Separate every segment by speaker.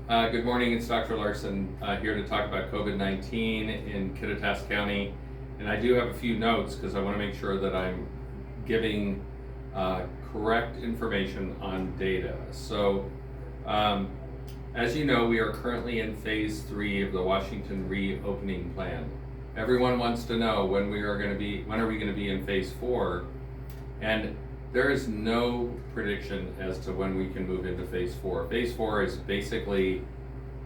Speaker 1: Good morning, it's Dr. Larson here to talk about COVID-19 in Kittitas County. And I do have a few notes because I want to make sure that I'm giving correct information on data. So, as you know, we are currently in phase 3 of the Washington reopening plan. Everyone wants to know when are we going to be in phase 4? And there is no prediction as to when we can move into phase 4. Phase 4 is basically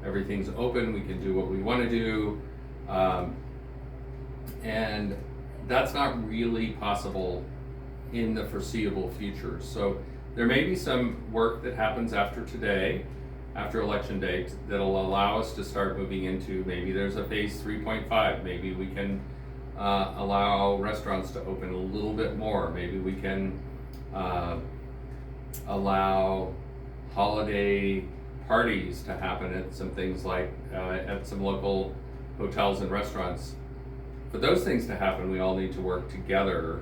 Speaker 1: everything's open, we can do what we want to do, and that's not really possible in the foreseeable future. So there may be some work that happens after today, after election day, that'll allow us to start moving into, maybe there's a phase 3.5, maybe we can allow restaurants to open a little bit more, maybe we can allow holiday parties to happen at some things like at some local hotels and restaurants. For those things to happen, we all need to work together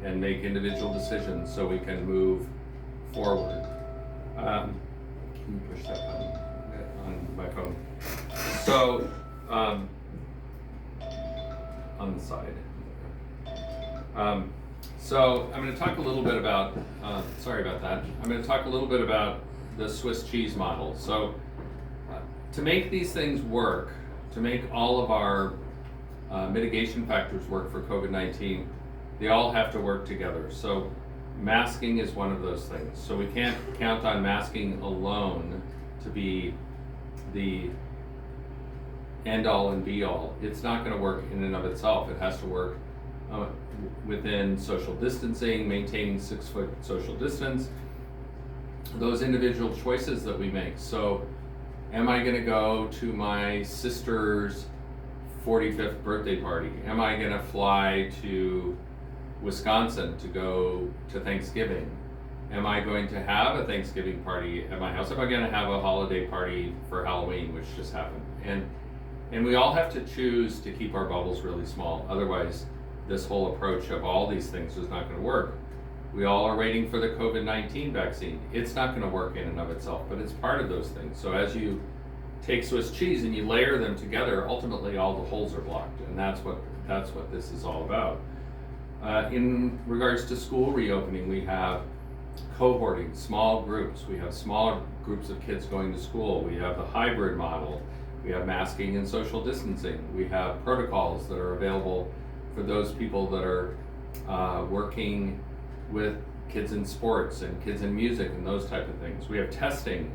Speaker 1: and make individual decisions so we can move forward. Can you push that button on my phone? So, on the side. So I'm going to talk a little bit about, sorry about that, I'm going to talk a little bit about the Swiss cheese model. So to make these things work, to make all of our mitigation factors work for COVID-19, they all have to work together. So masking is one of those things. So we can't count on masking alone to be the end all and be all. It's not going to work in and of itself. It has to work within social distancing, maintaining 6-foot social distance, those individual choices that we make. So am I going to go to my sister's 45th birthday party? Am I going to fly to Wisconsin to go to Thanksgiving? Am I going to have a Thanksgiving party at my house? Am I going to have a holiday party for Halloween, which just happened? And we all have to choose to keep our bubbles really small. Otherwise, this whole approach of all these things is not going to work. We all are waiting for the COVID-19 vaccine. It's not going to work in and of itself, but it's part of those things. So as you take Swiss cheese and you layer them together, ultimately all the holes are blocked, and that's what this is all about. In regards to school reopening, we have cohorting, small groups. We have smaller groups of kids going to school. We have the hybrid model. We have masking and social distancing. We have protocols that are available for those people that are working with kids in sports and kids in music and those type of things. We have testing,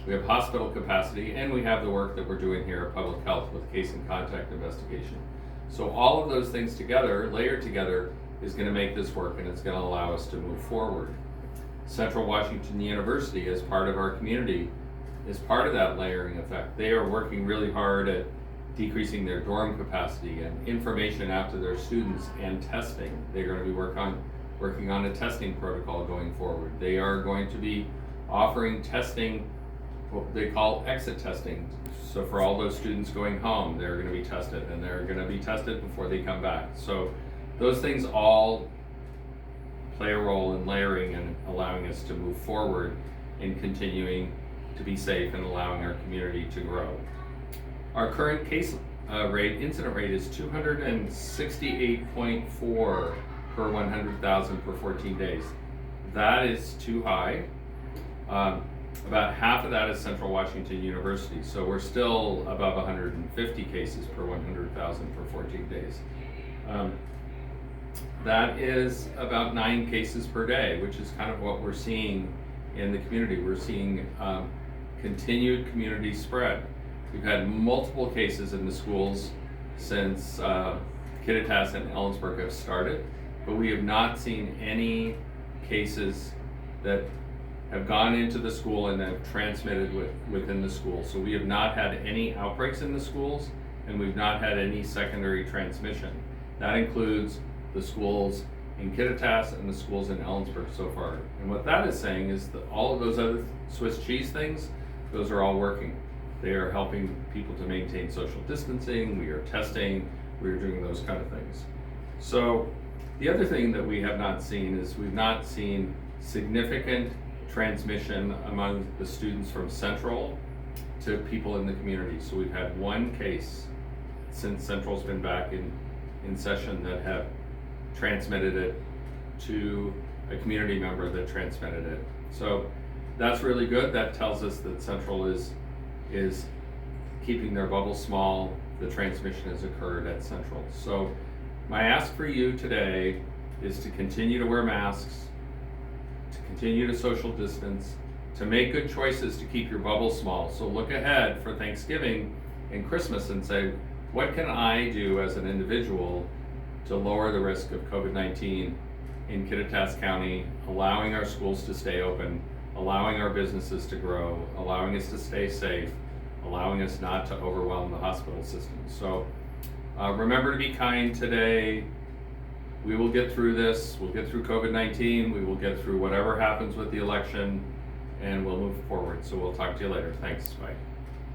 Speaker 1: we have hospital capacity, and we have the work that we're doing here at Public Health with case and contact investigation. So all of those things together, layered together, is going to make this work, and it's going to allow us to move forward. Central Washington University, as part of our community, is part of that layering effect. They are working really hard at decreasing their dorm capacity and information out to their students and testing. They're going to be working on a testing protocol going forward. They are going to be offering testing, what they call exit testing. So for all those students going home, they're going to be tested, and they're going to be tested before they come back. So those things all play a role in layering and allowing us to move forward in continuing to be safe and allowing our community to grow. Our current case incident rate is 268.4 per 100,000 per 14 days. That is too high. About half of that is Central Washington University, so we're still above 150 cases per 100,000 per 14 days. That is about 9 cases per day, which is kind of what we're seeing in the community. We're seeing continued community spread. We've had multiple cases in the schools since Kittitas and Ellensburg have started, but we have not seen any cases that have gone into the school and have transmitted within the school. So we have not had any outbreaks in the schools, and we've not had any secondary transmission. That includes the schools in Kittitas and the schools in Ellensburg so far. And what that is saying is that all of those other Swiss cheese things, those are all working. They are helping people to maintain social distancing, we are testing, we are doing those kind of things. So the other thing that we have not seen is we've not seen significant transmission among the students from Central to people in the community. So we've had one case since Central's been back in session that have transmitted it to a community member that transmitted it. So that's really good. That tells us that Central is keeping their bubble small. The transmission has occurred at Central. So my ask for you today is to continue to wear masks, to continue to social distance, to make good choices to keep your bubble small. So look ahead for Thanksgiving and Christmas and say, what can I do as an individual to lower the risk of COVID-19 in Kittitas County, allowing our schools to stay open, allowing our businesses to grow, allowing us to stay safe, allowing us not to overwhelm the hospital system. So remember to be kind today. We will get through this. We'll get through COVID-19. We will get through whatever happens with the election, and we'll move forward. So we'll talk to you later. Thanks. Bye.